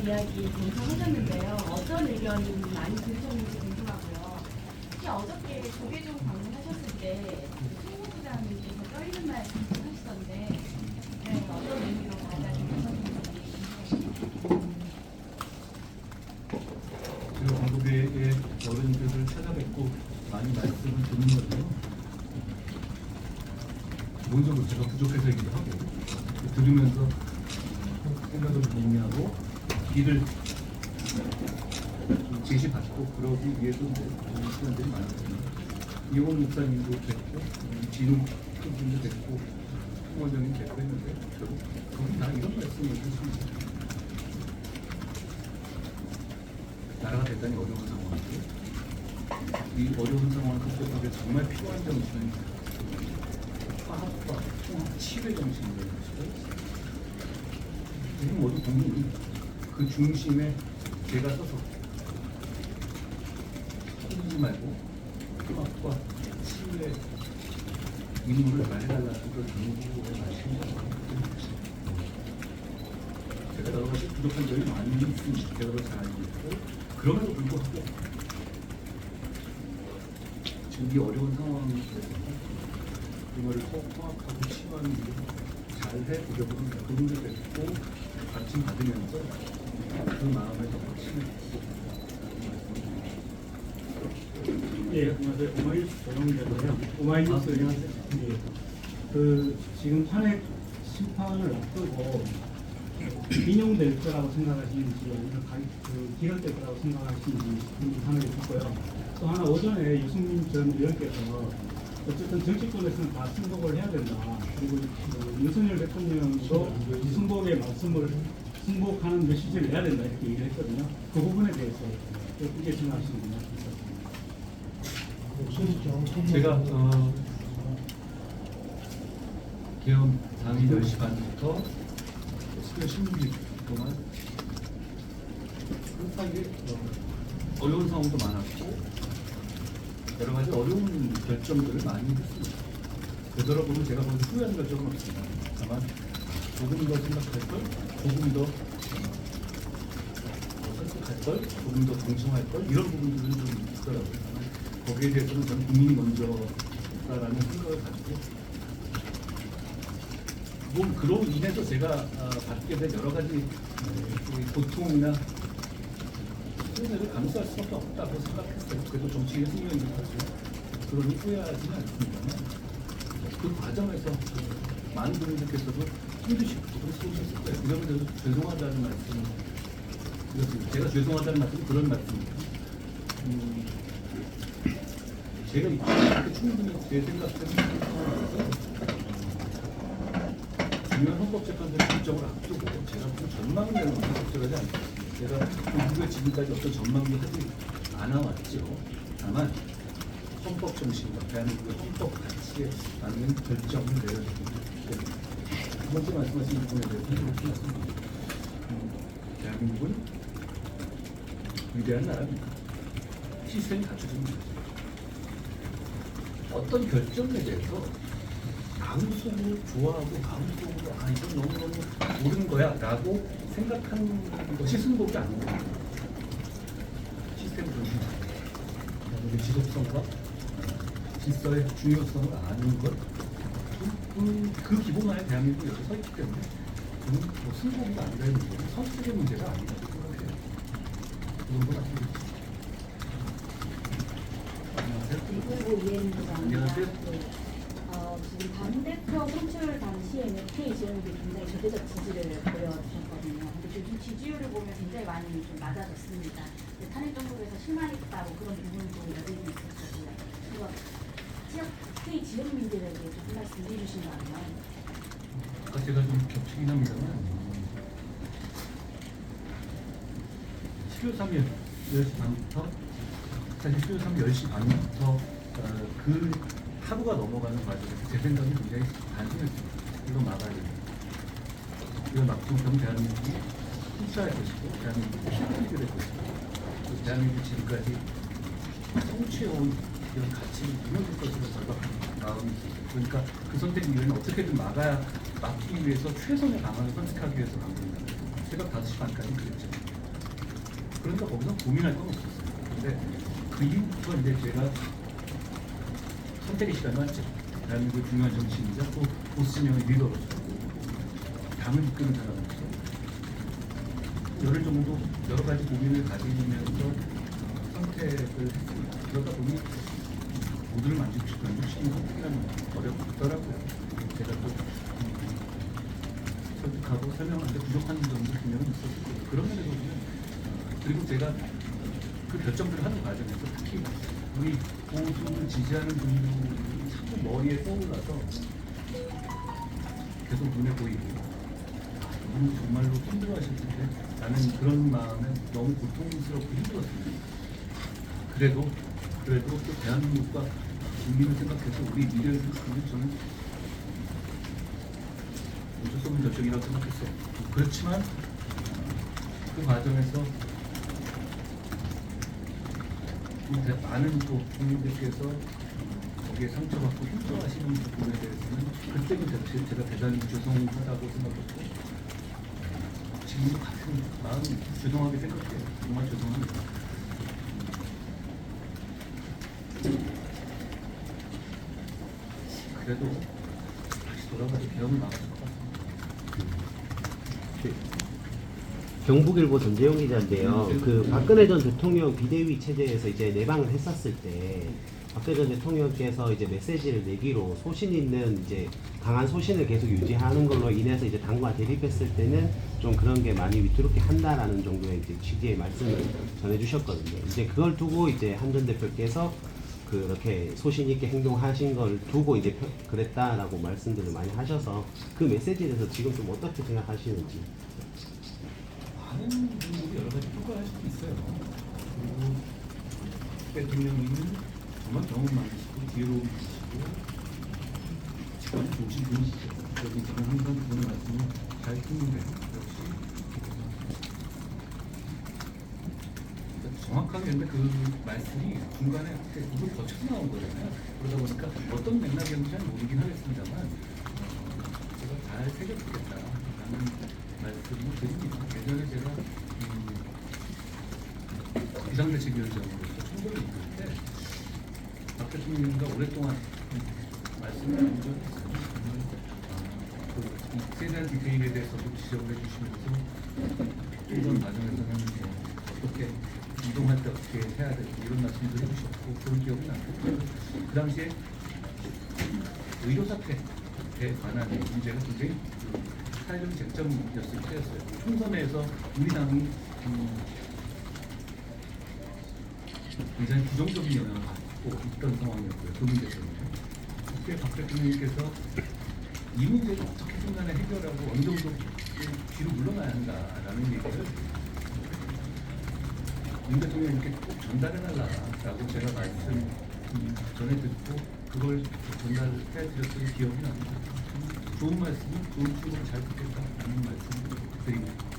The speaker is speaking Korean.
이야기 공유하셨는데요. 어떤 의견이 많이 들으셨는지 궁금하고요. 특히 어저께 조계종 방문하셨을 때 총무부장님께서 떨리는 말씀 하시던데 어떤 의미로 받아들이셨는지. 그리고 한국의 어른들을 찾아뵙고 많이 말씀을 듣는 건데요. 기본적으로 제가 부족해서이기도 하고 들으면서 생각을 정리하고 길을 좀 제시받고 그러기 위해서 이제 시간들이 많았거든요. 이원 목사님도 뵙고 진욱 교수님도 뵙고 홍원장님 뵙고 했는데 저는 다 이런 말씀을 드렸습니다. 나라가 대단히 어려운 상황이고 이 어려운 상황을 극복하기 정말 필요한 정신은 화합과 통합, 치료 정신이라는 것이고 우리 모두 국민이 그 중심에 제가 서서 흔들지 말고 통합과 치유의 임무를 말해달라는 걸 강조해 마시는 거예요. 제가 여러 가지 부족한 점이 많이 있습니다. 제가 잘 알고 있고 그럼에도 불구하고 지금 이 어려운 상황에서 그거를 통합하고 치유하는 일을 잘해 보려고 합니다. 그분들 뵙고 같이 받으면서 그 마음을 더 확신을 갖고 예, 안녕하세요. 오마이뉴스 조정대고요. 오마이뉴스 안녕하세요. 예. 지금 탄핵 심판을 앞두고 인용될 거라고 생각하시는지 아니면 기각될 거라고 생각하시는지 궁금하게 듣고요. 또 하나 오전에 유승민 전 의원께서 어쨌든 정치권에서는 다 승복을 해야 된다. 그리고 윤석열 대통령도 승복의 말씀을 승복하는 메시지를 내야 된다 이렇게 얘기를 했거든요. 그 부분에 대해서 어떻게 생각하시는지 제가 개헌 당일 10시 반부터 16일 동안 그 사이에 어려운 상황도 많았고 여러 가지 어려운 결정들을 많이 했습니다. 되돌아보면 제가 거기서 후회한 결정은 없습니다. 다만 조금 더 생각할 걸, 조금 더 설득할 걸, 조금 더 경청할 걸 이런 부분들은 좀 있더라고요. 다만 거기에 대해서는 저는 국민이 먼저라는 생각을 가지고 그로 인해서 제가 받게 된 여러 가지 고통이나 손해를 감수할 수밖에 없다고 생각했어요. 그래도 정치의 승리인 것 같아요. 그러니 후회하지는 않습니다만 그 과정에서 많은 분들께서도 힘드시고 그러셨을 거예요. 이런 데서 죄송하다는 말씀을 드렸습니다. 제가 죄송하다는 말씀은 그런 말씀입니다. 제가 이렇게 충분히 제 생각대로 중요한 헌법재판소의 결정을 앞두고 제가 무슨 전망을 내는 것은 적절하지 않습니다. 제가 이후에 지금까지 어떤 전망도 하지 않아왔죠. 다만 헌법 정신과 대한민국의 헌법 가치에 맞는 결정을 내려야 됩니다. 두 번째 말씀하신 부분에 대해서 이렇게 말씀드립니다. 대한민국은 위대한 나라입니다. 시스템이 갖춰진 나라죠. 어떤 결정에 대해서 마음속으로 좋아하고 마음속으로 이건 너무너무 옳은 거야 라고 생각하는 것이 승복이 아닙니다. 시스템 중심 우리 지속성과 질서의 중요성을 아는 것 그 기본 안에 대한민국이 여기 서 있기 때문에 저는 뭐 승복이 아니라 문제는 선택의 문제가 아니라고 생각해요. 그런 거 말씀드립니다. 안녕하세요. 안녕하세요. 지금 당대표 선출 당시에는 K 지원들이 굉장히 절대적 지지를 보여주셨거든요. 근데 요즘 지지율을 보면 굉장히 많이 좀 낮아졌습니다. 탄핵 정부에서 실망했다고 그런 부분도 여전히 있었거든요. 그래서 K 지원민들에게 좀 말씀해 주신다면. 아까 제가 좀 겹치긴 합니다만 12월 3일 10시 반부터 사실 12월 3일 10시 반부터 그 하루가 넘어가는 과정에서 제 생각이 굉장히 단순했습니다. 이거 막아야 됩니다. 이거 막지 못하면 대한민국이 후퇴할 것이고 대한민국이 실패하게 될 것이고 대한민국이 지금까지 성취해온 이런 가치를 무너질 것으로 절박한 마음이 있었어요. 그러니까 그 선택 이후에는 어떻게든 막기 위해서 최선의 방안을 선택하기 위해서 간 겁니다. 새벽 5시 반까지 그랬죠. 그러니까 거기서 고민할 건 없었어요. 근데 그 이후부터 이제 제가 선택의 시간이 왔죠. 대한민국의 중요한 정치인이자 또 보스진영의 리더로서 당을 이끄는 사람으로서 열흘 정도 여러 가지 고민을 가지면서 선택을 했습니다. 그러다 보니 모두를 만족시키는 선택이라는 건 어렵더라고요. 제가 또 설득하고 설명하는데 부족한 점도 분명히 있었을 거예요. 그런 면에서 보면 그리고 제가 그 결정들을 하는 과정에서 특히 우리 보수를 지지하는 분들이 자꾸 머리에 떠올라서 계속 눈에 보이고 너무 정말로 힘들어하실 텐데 나는 그런 마음에 너무 고통스럽고 힘들었습니다. 그래도 또 대한민국과 국민을 생각해서 우리 미래를 생각하면 저는 어쩔 수 없는 결정이라고 생각했어요. 그렇지만 그 과정에서 많은 또 국민들께서 거기에 상처받고 힘들어하시는 부분에 대해서는 그때는 제가 대단히 죄송하다고 생각했고 지금도 같은 마음 죄송하게 생각해요. 정말 죄송합니다. 그래도 다시 돌아가서 개혁을 막았을 것 같습니다. 경북일보 전재용 기자인데요. 그 박근혜 전 대통령 비대위 체제에서 이제 내방을 했었을 때 박근혜 전 대통령께서 이제 메시지를 내기로 소신 있는 이제 강한 소신을 계속 유지하는 걸로 인해서 이제 당과 대립했을 때는 좀 그런 게 많이 위태롭게 한다라는 정도의 이제 취지의 말씀을 전해주셨거든요. 이제 그걸 두고 이제 한 전 대표께서 그렇게 소신 있게 행동하신 걸 두고 이제 그랬다라고 말씀들을 많이 하셔서 그 메시지에 대해서 지금 좀 어떻게 생각하시는지. 많은 분들이 여러 가지 평가할 수도 있어요. 그리고 대통령님은 정말 경험 많으시고 지혜로우시고 직관이 좋으신 분이시죠. 그래서 저는 항상 그런 말씀을 잘 듣는데 역시 정확하게 근데 그 말씀이 중간에 이걸 거쳐서 나온 거잖아요. 그러다 보니까 어떤 맥락이었는지 잘 모르긴 하겠습니다만 제가 잘 새겨듣겠다라는 말씀을 드립니다. 예전에 제가 비상대책위원장으로서 총괄을 이끌 때 박 대통령님과 오랫동안 말씀을 나눈 적이 있어요. 그 세대한 디테일에 대해서도 지적을 해주시면서 이런 과정에서는 어떻게 이동할 때 어떻게 해야 되고 이런 말씀도 해주셨고 그런 기억이 나고 그 당시에 의료 사태에 관한 문제가 굉장히 사회적 쟁점이었을 때였어요. 총선에서 우리 당이 굉장히 부정적인 영향을 받고 있던 상황이었고요. 그 문제 때문에. 그때 박 대통령님께서 이 문제를 어떻게 순간에 해결하고 어느 정도 뒤로 물러나야 한다라는 얘기를 윤 대통령님께 꼭 전달해달라고 제가 말씀 전에 듣고 그걸 전달해드렸던 기억이 납니다. 좋은 말씀은 좋은 쪽으로 잘 듣겠다는 말씀 드립니다.